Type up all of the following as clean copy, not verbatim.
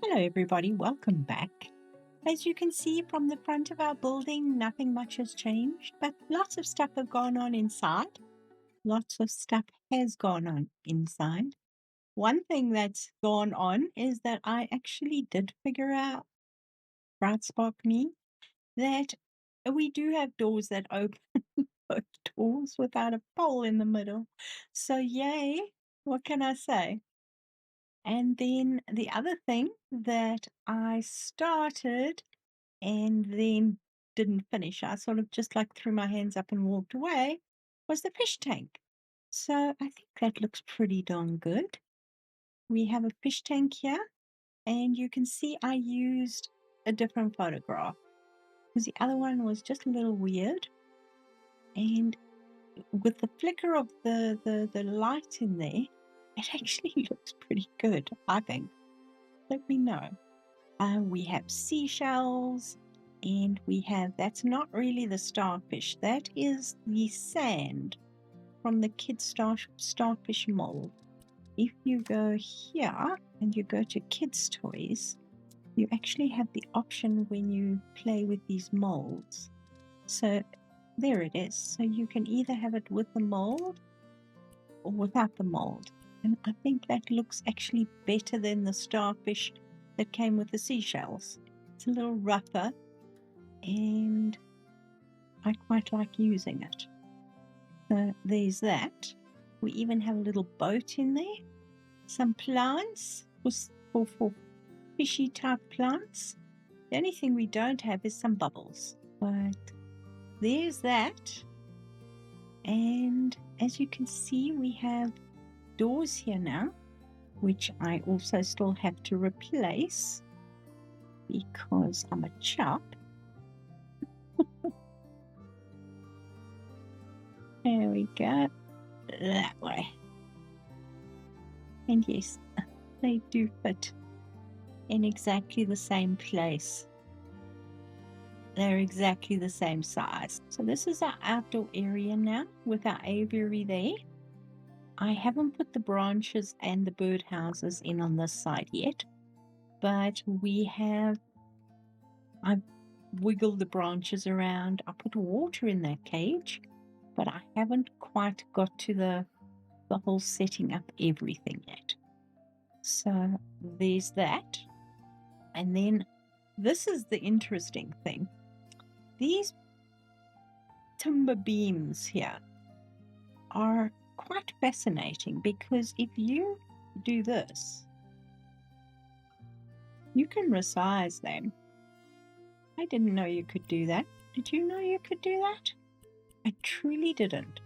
Hello everybody, welcome back. As you can see from the front of our building, nothing much has changed, but lots of stuff have gone on inside. Lots of stuff has gone on inside. One thing that's gone on is that I actually did figure out, bright spark me, that we do have doors that open both doors without a pole in the middle. So yay, what can I say? And then the other thing that I started and then didn't finish, I sort of just like threw my hands up and walked away, was the fish tank. So I think that looks pretty darn good. We have a fish tank here, and you can see I used a different photograph because the other one was just a little weird. And with the flicker of the light in there, it actually looks pretty good, I think. Let me know. We have seashells, and we have, that's not really the starfish, that is the sand from the starfish mold. If you go here and you go to kids toys, you actually have the option when you play with these molds. So there it is. So you can either have it with the mold or without the mold. And I think that looks actually better than the starfish that came with the seashells. It's a little rougher, and I quite like using it. So there's that. We even have a little boat in there. Some plants for fishy type plants. The only thing we don't have is some bubbles. But there's that. And as you can see, we have doors here now, which I also still have to replace because I'm a chop. There we go, that way. And yes, they do fit in exactly the same place. They're exactly the same size. So this is our outdoor area now with our aviary there. I haven't put the branches and the bird houses in on this side yet, but I've wiggled the branches around. I put water in that cage, but I haven't quite got to the whole setting up everything yet. So there's that. And then this is the interesting thing. These timber beams here are quite fascinating because if you do this, you can resize them. I didn't know you could do that. Did you know you could do that? I truly didn't.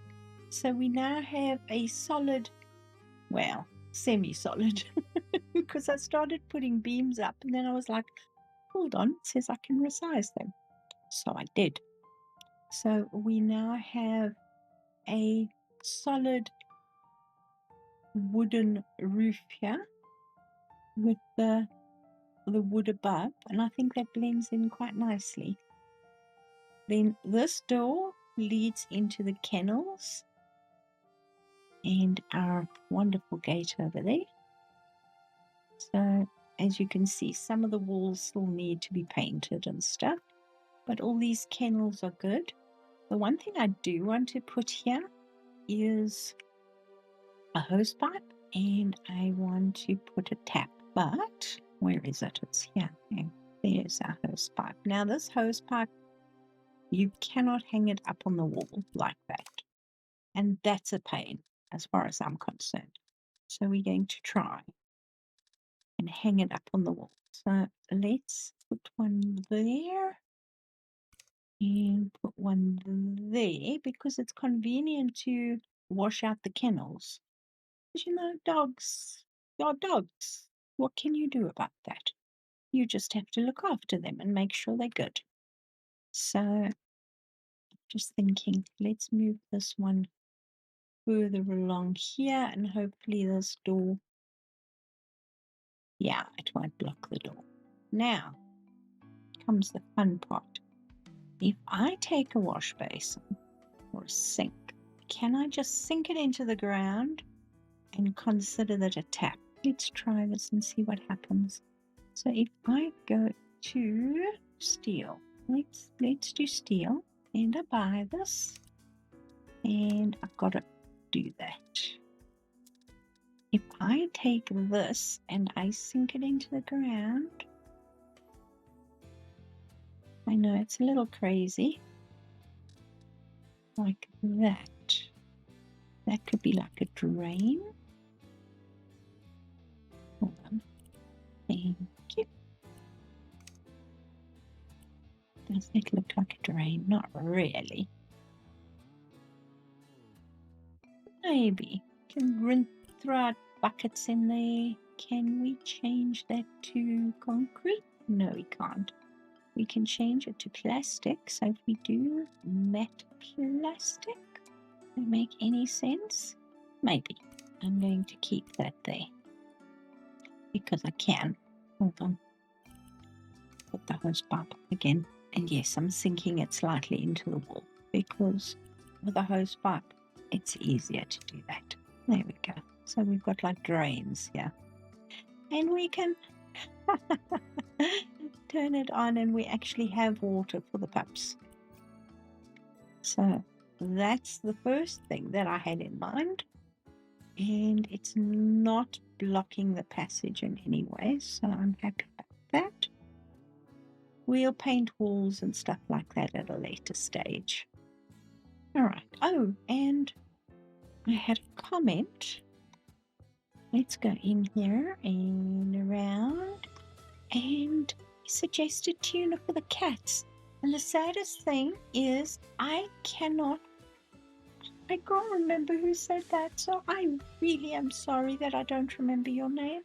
So we now have a solid, well, semi-solid, because I started putting beams up and then I was like, hold on, it says I can resize them. So I did. So we now have a solid wooden roof here with the wood above, and I think that blends in quite nicely. Then this door leads into the kennels and our wonderful gate over there. So as you can see, some of the walls still need to be painted and stuff, but all these kennels are good. The one thing I do want to put here is a hose pipe, and I want to put a tap, but where is it? It's here. Okay. There's our hose pipe. Now this hose pipe, you cannot hang it up on the wall like that, and that's a pain as far as I'm concerned. So we're going to try and hang it up on the wall. So let's put one there and put one there because it's convenient to wash out the kennels. Because, you know, dogs are dogs. What can you do about that? You just have to look after them and make sure they're good. So just thinking, let's move this one further along here and hopefully this door, yeah, it won't block the door. Now comes the fun part. If I take a wash basin or a sink, can I just sink it into the ground and consider that a tap? Let's try this and see what happens. So if I go to steel, let's do steel, and I buy this, and I've got to do that. If I take this and I sink it into the ground, I know it's a little crazy, like that. That could be like a drain. Hold on. Thank you. Does it look like a drain? Not really. Maybe. Can throw out buckets in there. Can we change that to concrete? No, we can't. We can change it to plastic. So if we do matte plastic, does that make any sense? Maybe. I'm going to keep that there because I can. Hold on. Put the hose pipe again. And yes, I'm sinking it slightly into the wall because with a hose pipe, it's easier to do that. There we go. So we've got like drains here. And we can turn it on and we actually have water for the pups. So that's the first thing that I had in mind. And it's not blocking the passage in any way, so I'm happy about that. We'll paint walls and stuff like that at a later stage. All right. Oh, and I had a comment. Let's go in here and around. And he suggested tuna for the cats. And the saddest thing is I can't remember who said that. So I really am sorry that I don't remember your name.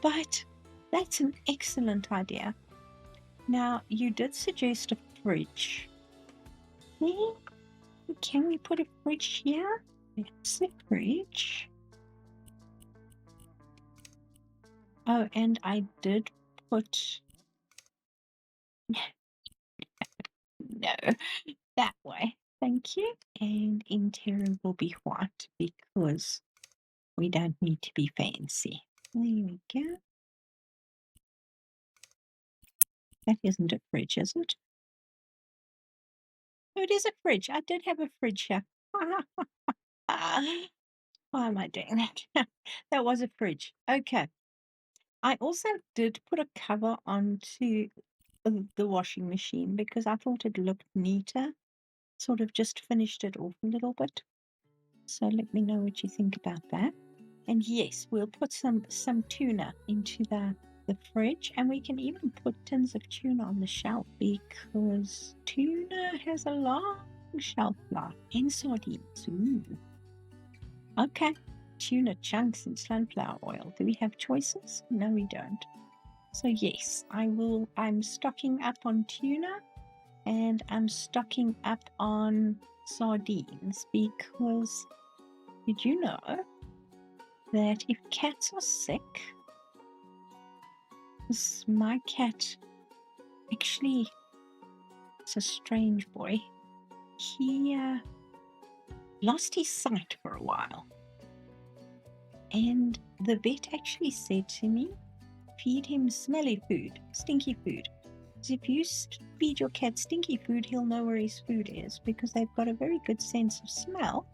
But that's an excellent idea. Now, you did suggest a fridge. Can we put a fridge here? It's a fridge. Oh, and I did put... No, that way. Thank you. And interior will be white because we don't need to be fancy. There we go. That isn't a fridge, is it? Oh, it is a fridge. I did have a fridge here. Why am I doing that? That was a fridge. Okay. I also did put a cover onto the washing machine because I thought it looked neater. Sort of just finished it off a little bit. So let me know what you think about that. And yes, we'll put some tuna into the fridge, and we can even put tins of tuna on the shelf because tuna has a long shelf life. And sardines. Ooh. Okay. Tuna chunks and sunflower oil. Do we have choices? No, we don't. So yes, I'm stocking up on tuna and I'm stocking up on sardines because did you know that if cats are sick, my cat actually is a strange boy. He lost his sight for a while. And the vet actually said to me, feed him smelly food, stinky food. Because if you feed your cat stinky food, he'll know where his food is because they've got a very good sense of smell.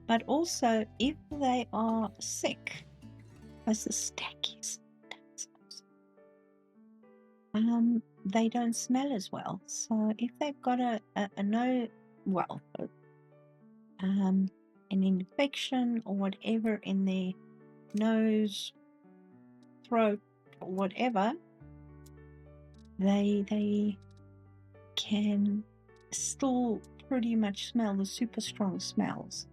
But also, if they are sick, as the stack is, they don't smell as well. So if they've got an infection or whatever in their nose, throat, or whatever, they can still pretty much smell the super strong smells.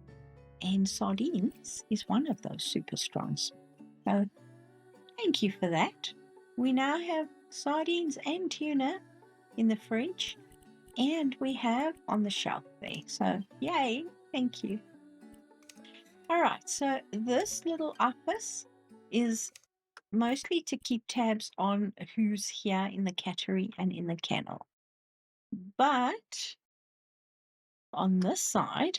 And sardines is one of those super strong smells. So thank you for that. We now have sardines and tuna in the fridge, and we have on the shelf there. So yay, thank you. All right, so this little office is mostly to keep tabs on who's here in the cattery and in the kennel. But on this side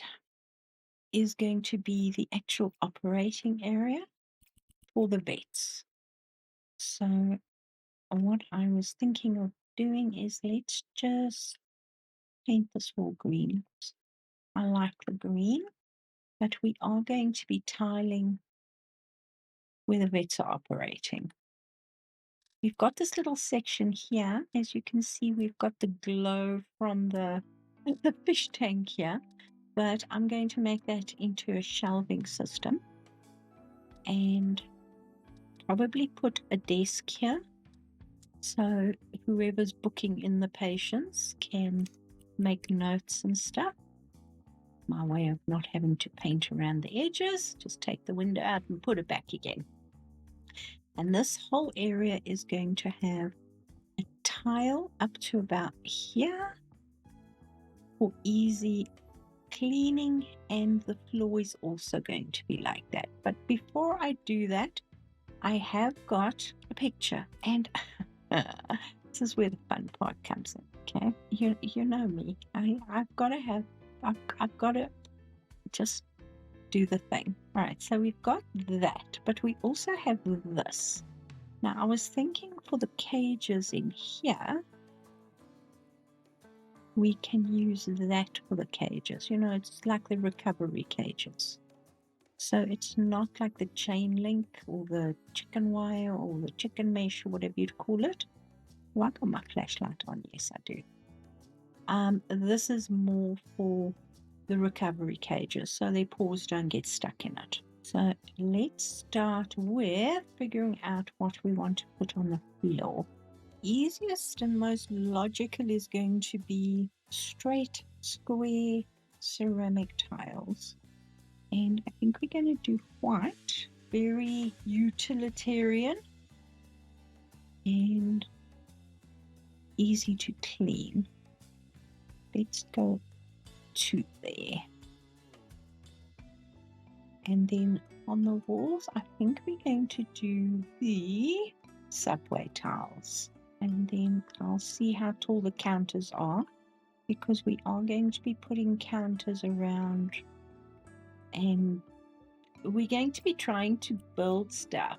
is going to be the actual operating area for the vets. So what I was thinking of doing is let's just paint this wall green. I like the green, but we are going to be tiling where the vets are operating. We've got this little section here. As you can see, we've got the glow from the fish tank here, but I'm going to make that into a shelving system and probably put a desk here. So whoever's booking in the patients can make notes and stuff. My way of not having to paint around the edges, just take the window out and put it back again. And this whole area is going to have a tile up to about here for easy cleaning, and the floor is also going to be like that. But before I do that, I have got a picture, and this is where the fun part comes in. Okay, you know me. I've got to just do the thing. All right, so we've got that, but we also have this. Now, I was thinking for the cages in here, we can use that for the cages. You know, it's like the recovery cages. So it's not like the chain link or the chicken wire or the chicken mesh or whatever you'd call it. Oh, I got my flashlight on. Yes, I do. This is more for the recovery cages, so their paws don't get stuck in it. So let's start with figuring out what we want to put on the floor. Easiest and most logical is going to be straight, square ceramic tiles. And I think we're going to do white, very utilitarian and easy to clean. Let's go to there. And then on the walls, I think we're going to do the subway tiles. And then I'll see how tall the counters are, because we are going to be putting counters around, and we're going to be trying to build stuff,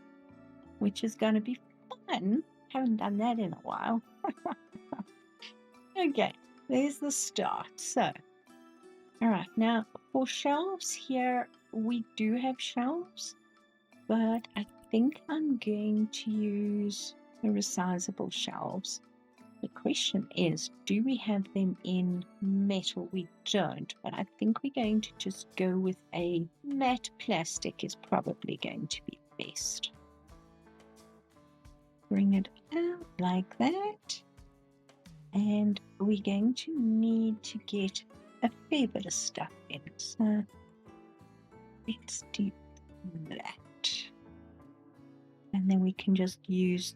which is going to be fun. Haven't done that in a while. Okay, there's the start. So, all right, now for shelves here, we do have shelves, but I think I'm going to use the resizable shelves. The question is, do we have them in metal? We don't, but I think we're going to just go with a matte plastic is probably going to be best. Bring it out like that. And we're going to need to get a fair bit of stuff in. So let's do that. And then we can just use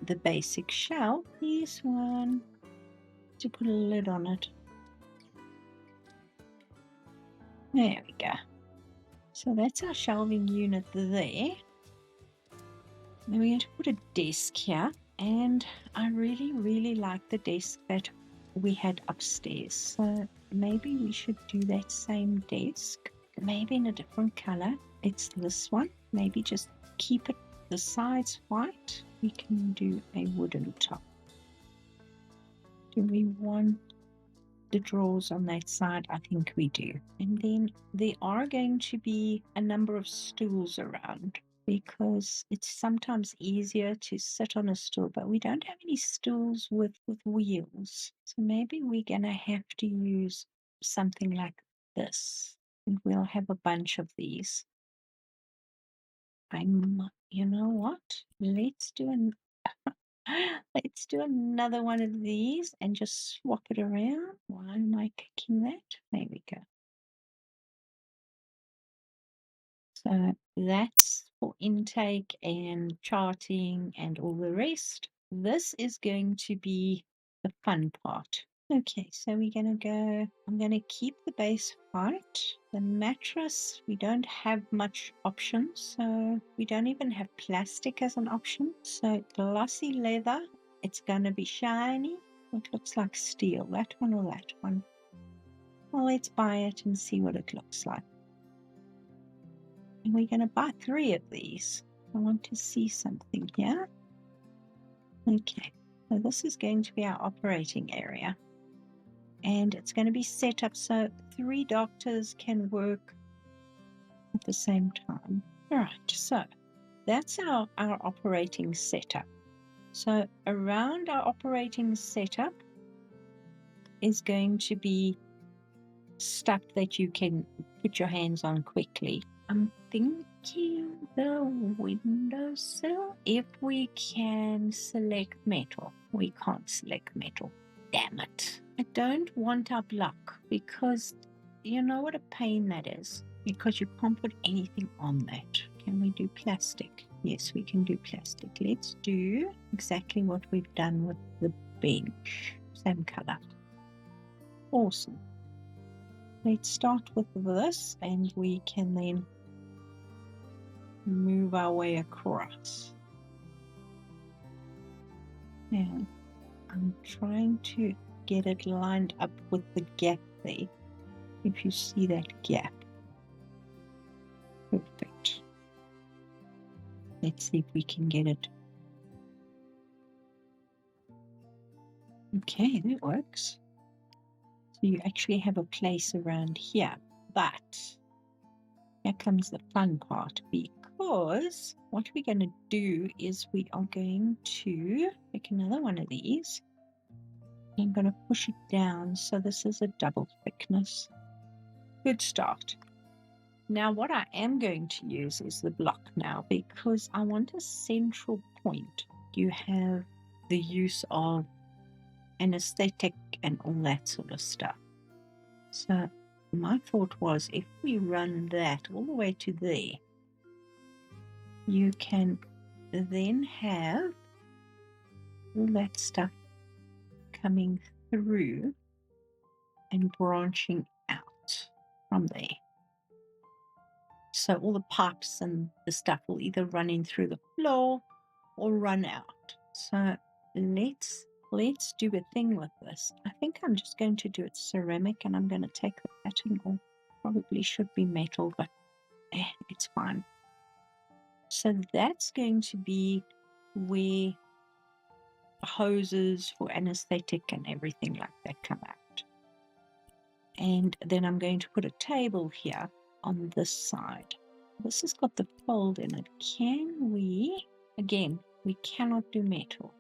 the basic shelf, this one, to put a lid on it. There we go. So that's our shelving unit there. Then we're going to put a desk here, and I really like the desk that we had upstairs. So maybe we should do that same desk, maybe in a different color. It's this one. Maybe just keep it the sides white. We can do a wooden top. Do we want the drawers on that side? I think we do. And then there are going to be a number of stools around, because it's sometimes easier to sit on a stool, but we don't have any stools with wheels. So maybe we're going to have to use something like this, and we'll have a bunch of these. You know what? Let's do another one of these and just swap it around. Why am I picking that? There we go. So that's for intake and charting and all the rest. This is going to be the fun part. Okay, so we're going to go, I'm going to keep the base white. The mattress, we don't have much options, so we don't even have plastic as an option. So glossy leather, it's going to be shiny. It looks like steel, that one or that one. Well, let's buy it and see what it looks like. And we're going to buy 3 of these. I want to see something here. Okay, so this is going to be our operating area. And it's going to be set up so 3 doctors can work at the same time. All right, so that's our operating setup. So around our operating setup is going to be stuff that you can put your hands on quickly. I'm thinking the windowsill. If we can select metal, we can't select metal. Damn it. I don't want our block because you know what a pain that is, because you can't put anything on that. Can we do plastic? Yes, we can do plastic. Let's do exactly what we've done with the bench. Same color. Awesome. Let's start with this and we can then move our way across. Now, I'm trying to get it lined up with the gap there. If you see that gap. Perfect. Let's see if we can get it. Okay, that works. So you actually have a place around here. But here comes the fun part, because what we're going to do is we are going to make another one of these. I'm going to push it down so this is a double thickness. Good start. Now what I am going to use is the block now, because I want a central point. You have the use of anesthetic and all that sort of stuff. So my thought was, if we run that all the way to there, you can then have all that stuff coming through and branching out from there. So all the pipes and the stuff will either run in through the floor or run out. So let's do a thing with this. I think I'm just going to do it ceramic, and I'm going to take the pattern off. Probably should be metal, but it's fine. So that's going to be where hoses for anesthetic and everything like that come out. And then I'm going to put a table here on this side. This has got the fold in it. Can we, again, we cannot do metal,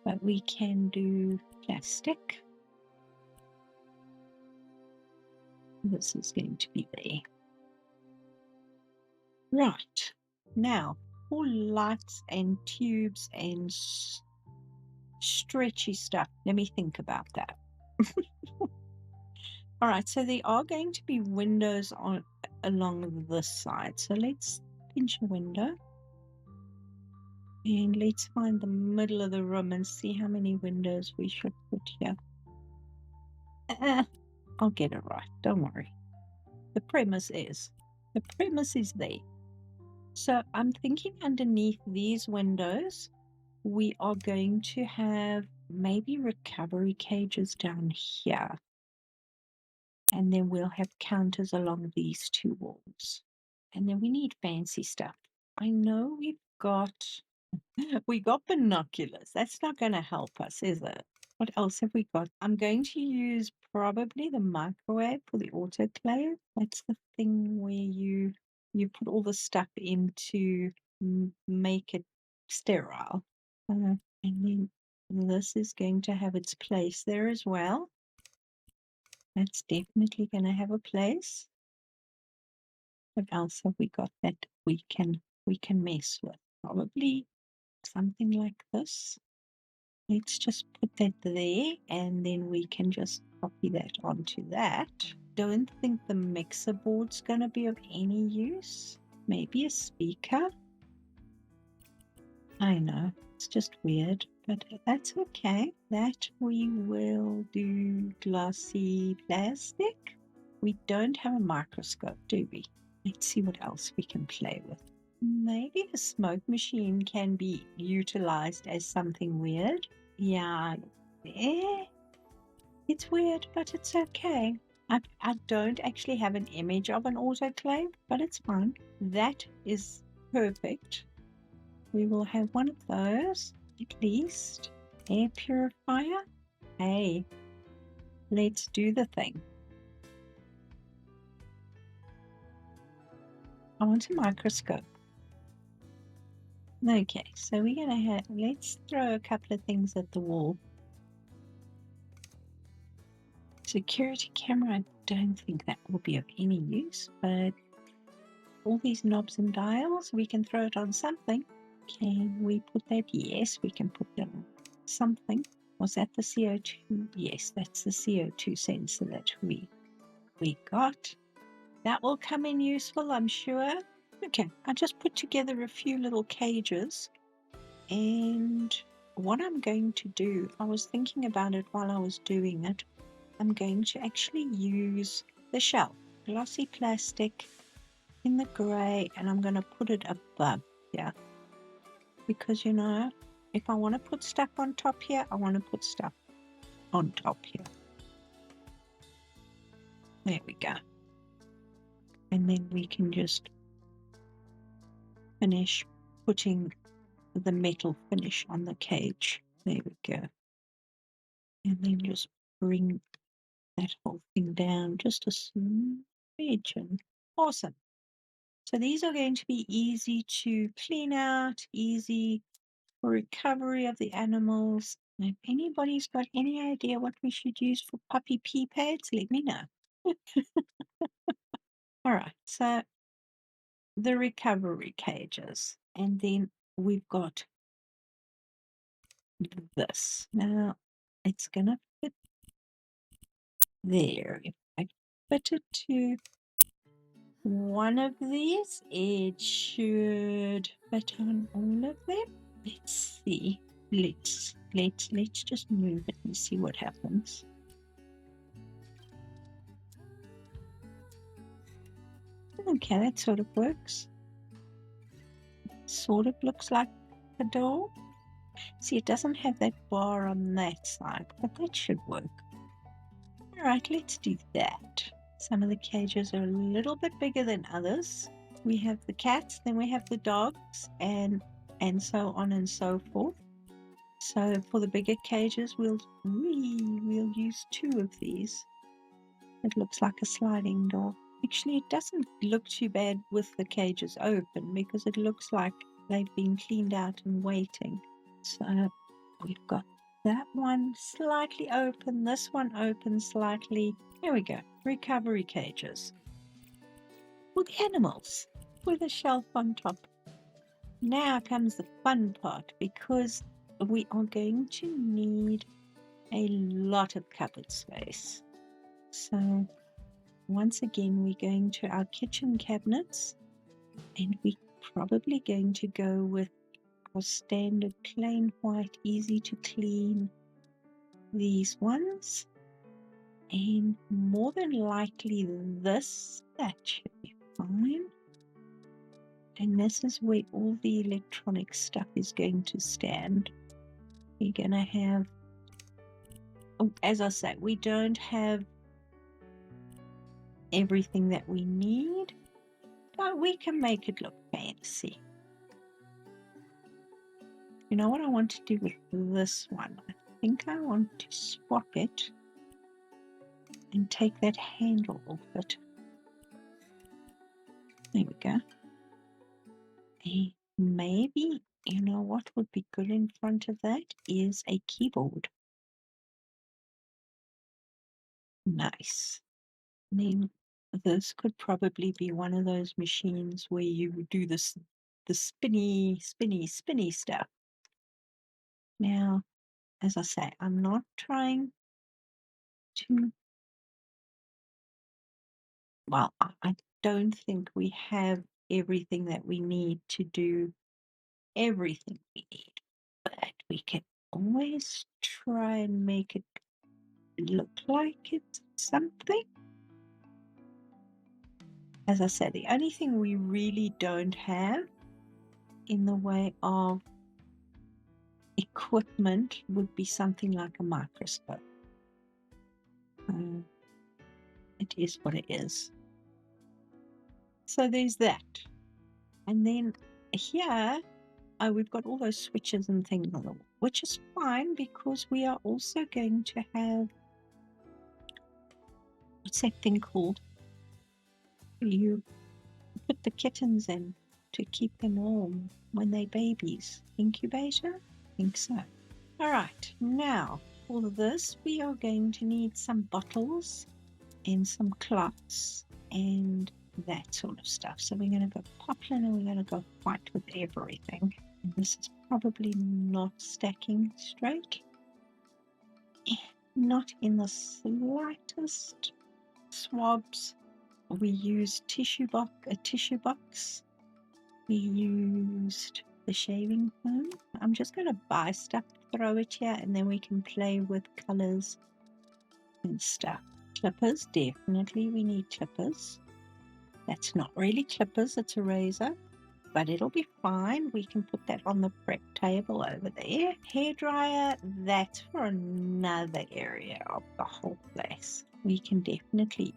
but we can do plastic. This is going to be there. Right, now all lights and tubes and stretchy stuff. Let me think about that. All right, so there are going to be windows on along this side. So let's pinch a window. And let's find the middle of the room and see how many windows we should put here. I'll get it right, don't worry. The premise is there. So I'm thinking underneath these windows, we are going to have maybe recovery cages down here. And then we'll have counters along these 2 walls. And then we need fancy stuff. I know we got binoculars. That's not going to help us, is it? What else have we got? I'm going to use probably the microwave for the autoclave. That's the thing where you put all the stuff in to make it sterile. And then this is going to have its place there as well. That's definitely going to have a place. What else have we got that we can mess with? Probably something like this. Let's just put that there, and then we can just copy that onto that. Don't think the mixer board's going to be of any use. Maybe a speaker. I know, it's just weird, but that's okay. That we will do glossy plastic. We don't have a microscope, do we? Let's see what else we can play with. Maybe the smoke machine can be utilized as something weird. Yeah, it's weird, but it's okay. I don't actually have an image of an autoclave, but it's fine. That is perfect. We will have one of those. at least. Air purifier. Hey, let's do the thing. I want a microscope. Okay, so we're going to have, let's throw a couple of things at the wall. Security camera, I don't think that will be of any use, but all these knobs and dials, we can throw it on something. Can we put that? Yes, we can put that on something. Was that the CO2? Yes, that's the CO2 sensor that we got. That will come in useful, I'm sure. Okay, I just put together a few little cages, and what I'm going to do, I was thinking about it while I was doing it. I'm going to actually use the shell, glossy plastic in the grey, and I'm going to put it above here. Because, you know, if I want to put stuff on top here, I want to put stuff on top here. There we go. And then we can just finish putting the metal finish on the cage. There we go. And then just bring that whole thing down just a smidge. Awesome. So these are going to be easy to clean out, easy for recovery of the animals. And if anybody's got any idea what we should use for puppy pee pads, let me know. All right, so the recovery cages. And then we've got this. Now, it's going to fit there. If I fit it to one of these, it should fit on all of them. Let's see. Let's just move it and see what happens. Okay, that sort of works. Sort of looks like a door. See, it doesn't have that bar on that side, but that should work. All right, let's do that. Some of the cages are a little bit bigger than others. We have the cats, then we have the dogs, and so on and so forth. So for the bigger cages, we'll use 2 of these. It looks like a sliding door. Actually, it doesn't look too bad with the cages open because it looks like they've been cleaned out and waiting. So we've got that one slightly open, this one open slightly. Here we go, recovery cages. For the animals, with a shelf on top. Now comes the fun part, because we are going to need a lot of cupboard space. So once again, we're going to our kitchen cabinets, and we're probably going to go with our standard plain white, easy to clean, these ones. And more than likely this, that should be fine. And this is where all the electronic stuff is going to stand. You're going to have, oh, as I say, we don't have everything that we need, but we can make it look fancy. You know what I want to do with this one? I think I want to swap it and take that handle off it. There we go. And maybe, you know what would be good in front of that is a keyboard. Nice. And then this could probably be one of those machines where you do the spinny stuff. Now, as I say, I'm not trying to, well, I don't think we have everything that we need to do everything we need, but we can always try and make it look like it's something. As I said, the only thing we really don't have in the way of equipment would be something like a microscope. It is what it is. So there's that. And then here we've got all those switches and things on the wall, which is fine because we are also going to have, what's that thing called? You put the kittens in to keep them warm when they're babies. Incubator? I think so. All right, now for this we are going to need some bottles and some cloths and that sort of stuff. So we're going to go poplin and we're going to go white with everything. And this is probably not stacking straight. Not in the slightest. Swabs. We used a tissue box. We used the shaving foam. I'm just going to buy stuff, throw it here, and then we can play with colors and stuff. Clippers, definitely we need clippers. That's not really clippers, it's a razor, but it'll be fine. We can put that on the prep table over there. Hairdryer, that's for another area of the whole place. We can definitely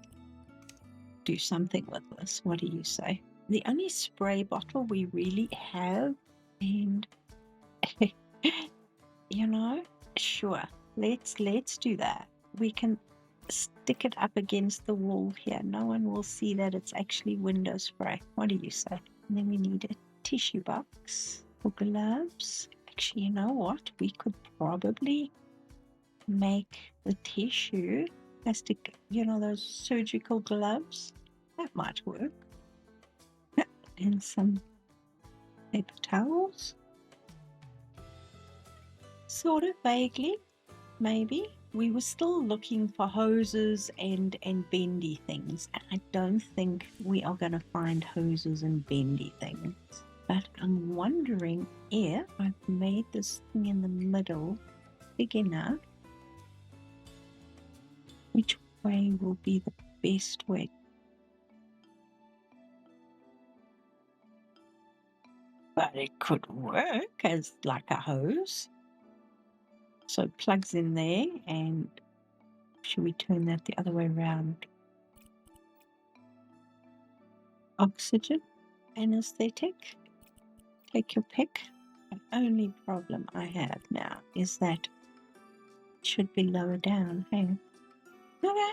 do something with this. What do you say? The only spray bottle we really have, and you know, sure, let's do that. We can stick it up against the wall here. No one will see that it's actually window spray. What do you say? And then we need a tissue box for gloves. Actually, you know what? We could probably make the tissue plastic, you know, those surgical gloves. That might work. And some paper towels. Sort of vaguely, maybe. We were still looking for hoses and bendy things. And I don't think we are going to find hoses and bendy things. But I'm wondering if I've made this thing in the middle big enough, which way will be the best way. But it could work as like a hose. So it plugs in there, and should we turn that the other way around? Oxygen, anesthetic, take your pick. The only problem I have now is that it should be lower down. Hang on. Okay,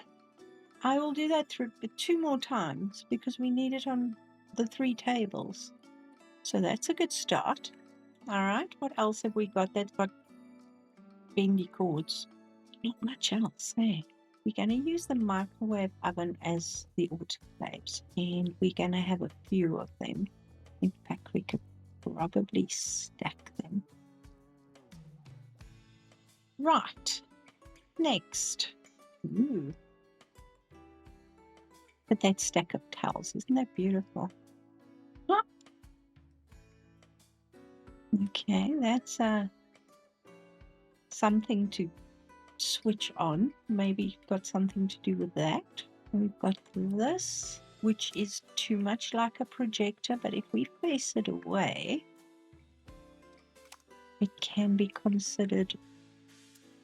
I will do that 2 more times because we need it on the 3 tables. So that's a good start. All right, what else have we got that's got bendy cords? Not much else, eh? We're going to use the microwave oven as the autoclaves, and we're going to have a few of them. In fact, we could probably stack them. Right, next. Ooh. But that stack of towels, isn't that beautiful? Ah. Okay, that's something to switch on. Maybe got something to do with that. We've got this, which is too much like a projector, but if we face it away, it can be considered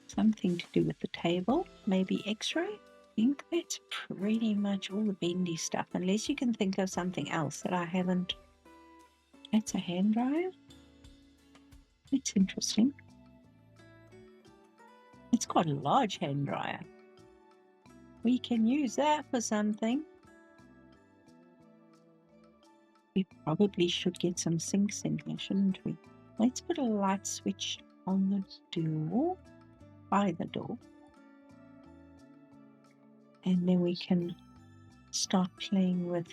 something to do with the table. Maybe X-ray. I think that's pretty much all the bendy stuff, unless you can think of something else that I haven't. That's a hand dryer. It's interesting. It's quite a large hand dryer. We can use that for something. We probably should get some sinks in here, shouldn't we? Let's put a light switch on the door, by the door. And then we can start playing with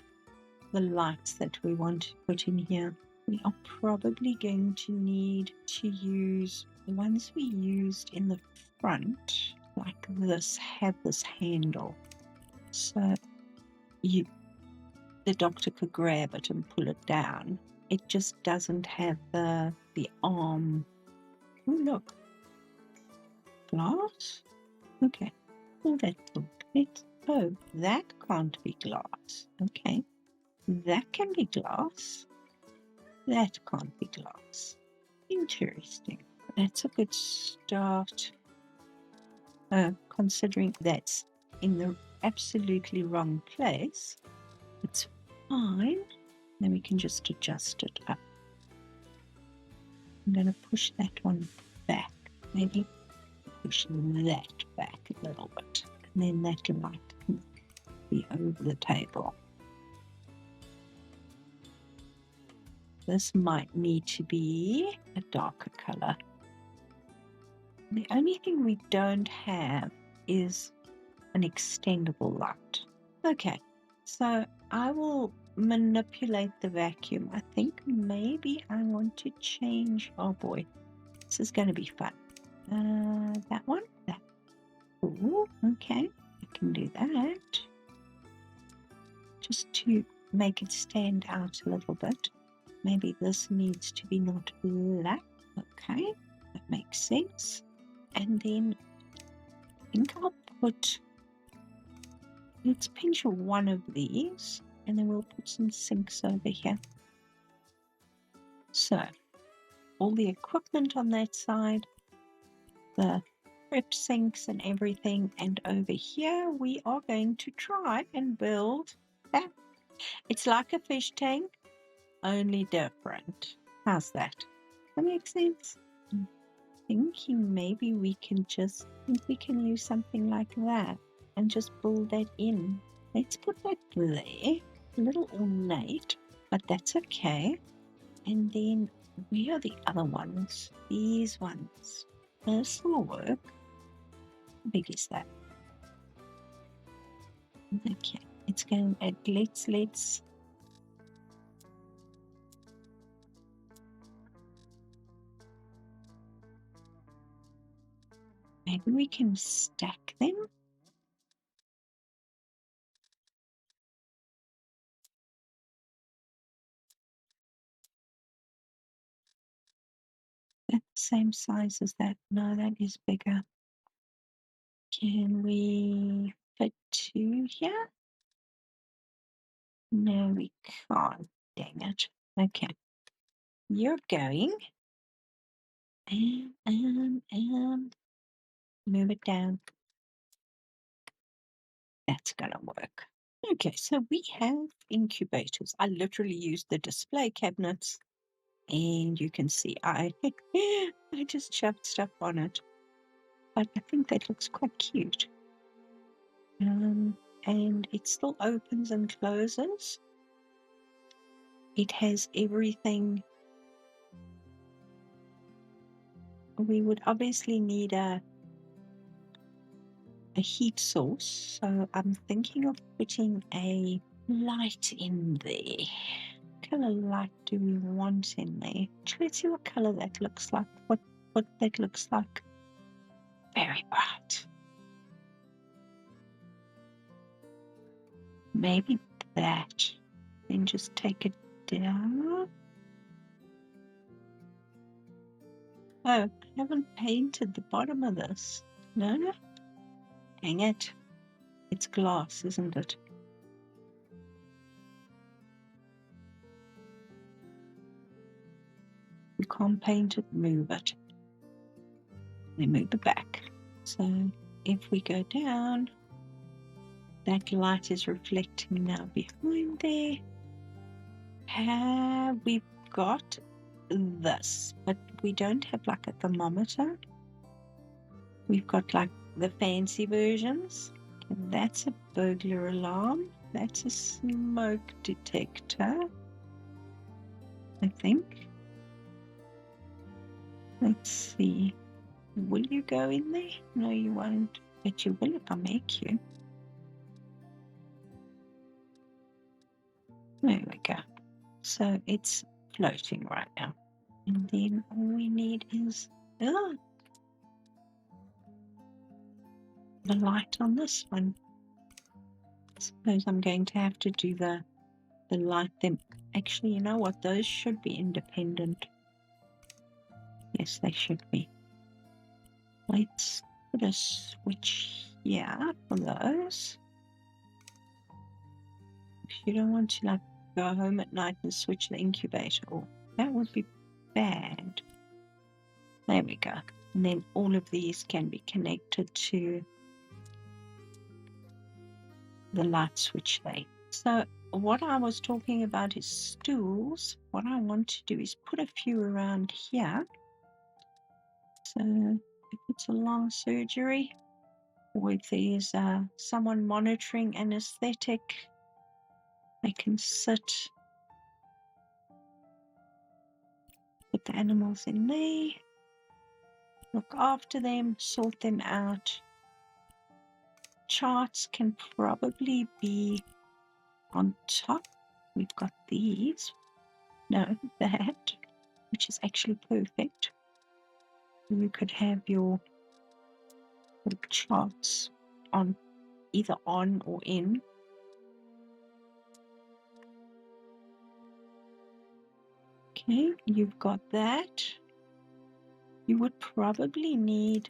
the lights that we want to put in here. We are probably going to need to use the ones we used in the front, like this, have this handle. So the doctor could grab it and pull it down. It just doesn't have the arm. Oh, look. Glass? Okay. Pull that book. Oh, that can't be glass. Okay. That can be glass. That can't be glass. Interesting. That's a good start. Considering that's in the absolutely wrong place, it's fine. Then we can just adjust it up. I'm going to push that one back. Maybe push that back a little bit. And then that light can be over the table. This might need to be a darker color. The only thing we don't have is an extendable light. Okay, so I will manipulate the vacuum. I think maybe I want to change. Oh boy, this is going to be fun. That one? That. Ooh, okay, I can do that. Just to make it stand out a little bit. Maybe this needs to be not black. Okay, that makes sense. And then I think I'll put, let's pinch one of these and then we'll put some sinks over here. So all the equipment on that side, the prep sinks and everything, and over here we are going to try and build that. It's like a fish tank, only different. How's that? That makes sense? I'm thinking maybe we can use something like that and just build that in. Let's put that there, a little ornate, but that's okay. And then where are the other ones? These ones. This will work. How big is that? Okay, it's going at let's maybe we can stack them. That's the same size as that. No, that is bigger. Can we fit two here? No, we can't. Dang it. Okay. You're going. And move it down. That's going to work. Okay, so we have incubators. I literally used the display cabinets. And you can see I just shoved stuff on it. But I think that looks quite cute. And it still opens and closes. It has everything. We would obviously need a heat source. So I'm thinking of putting a light in there. What color light do we want in there? Let's see what color that looks like. What that looks like. Very bright. Maybe that. Then just take it down. Oh, I haven't painted the bottom of this. No? Dang it. It's glass, isn't it? You can't paint it, move it. Then move it back. So if we go down, that light is reflecting now behind there. We've got this, but we don't have like a thermometer. We've got like the fancy versions. And that's a burglar alarm. That's a smoke detector, I think. Let's see. Will you go in there? No, you won't. But you will if I make you. There we go. So it's floating right now. And then all we need is the light on this one. I suppose I'm going to have to do the light them. Actually, you know what? Those should be independent. Yes, they should be. Let's put a switch here for those. If you don't want to like go home at night and switch the incubator off, that would be bad. There we go. And then all of these can be connected to the light switch there. So what I was talking about is stools. What I want to do is put a few around here. So if it's a long surgery, or if there's someone monitoring anesthetic, they can sit, put the animals in there, look after them, sort them out. Charts can probably be on top. We've got these. No, that, which is actually perfect. You could have your charts on either on or in. Okay, you've got that. You would probably need,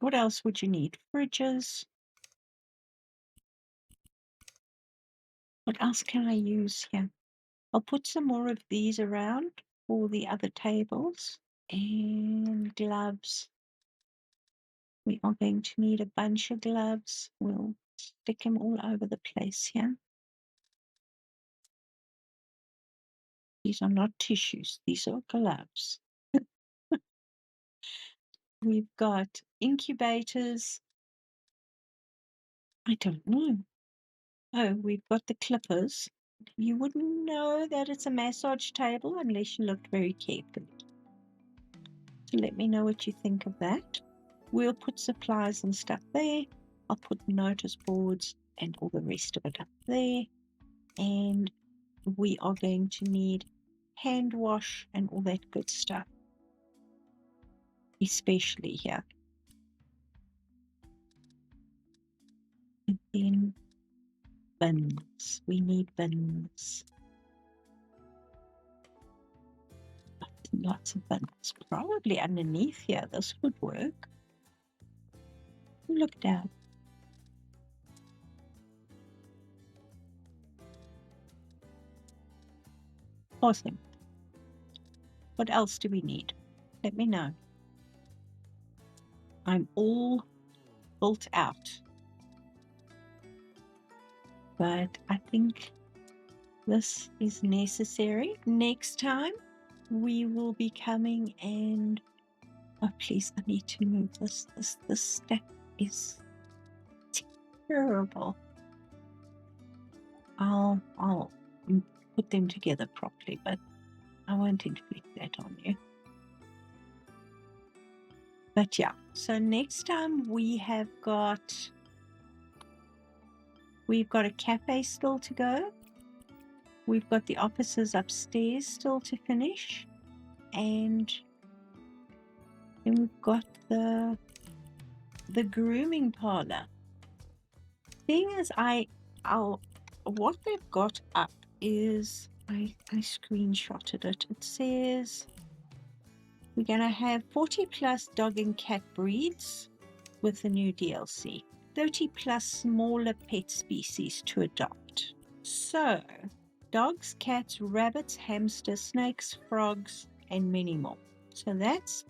what else would you need? Fridges. What else can I use here? I'll put some more of these around for the other tables. And gloves. We are going to need a bunch of gloves. We'll stick them all over the place here. These are not tissues, these are gloves. We've got incubators. I don't know. Oh, we've got the clippers. You wouldn't know that it's a massage table unless you looked very carefully. So let me know what you think of that. We'll put supplies and stuff there. I'll put notice boards and all the rest of it up there. And we are going to need hand wash and all that good stuff, especially here. And then bins. We need bins. Lots of bins. Probably underneath here. This would work. Look down. Awesome. What else do we need? Let me know. I'm all built out. But I think this is necessary. Next time we will be coming and, oh please, I need to move this. This step is terrible. I'll put them together properly, but I won't inflict that on you. But yeah, so next time we've got a cafe still to go. We've got the offices upstairs still to finish. And then we've got the grooming parlor. Thing is, what they've got up is, I screenshotted it. It says we're going to have 40 plus dog and cat breeds with the new DLC. 30 plus smaller pet species to adopt. So, dogs, cats, rabbits, hamsters, snakes, frogs, and many more. So that's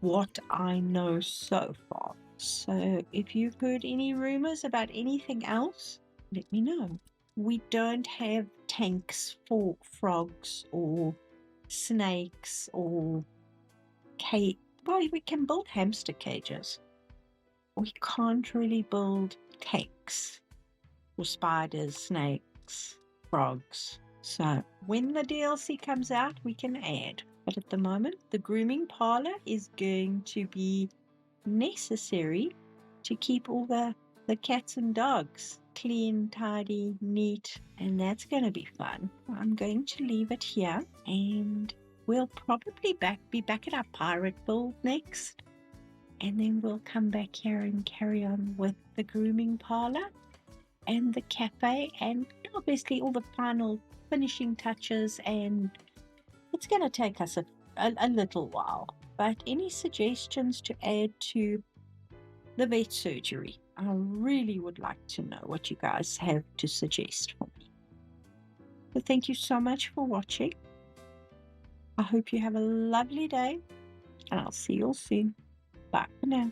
what I know so far. So if you've heard any rumors about anything else, let me know. We don't have tanks for frogs or snakes or well, we can build hamster cages. We can't really build tanks for spiders, snakes, frogs. So when the DLC comes out, we can add. But at the moment, the grooming parlor is going to be necessary to keep all the cats and dogs clean, tidy, neat, and that's going to be fun. I'm going to leave it here, and we'll probably be back at our pirate build next, and then we'll come back here and carry on with the grooming parlor and the cafe, and obviously all the final finishing touches, and it's going to take us a little while. But any suggestions to add to the vet surgery? I really would like to know what you guys have to suggest for me. So thank you so much for watching. I hope you have a lovely day, and I'll see you all soon. Bye for now.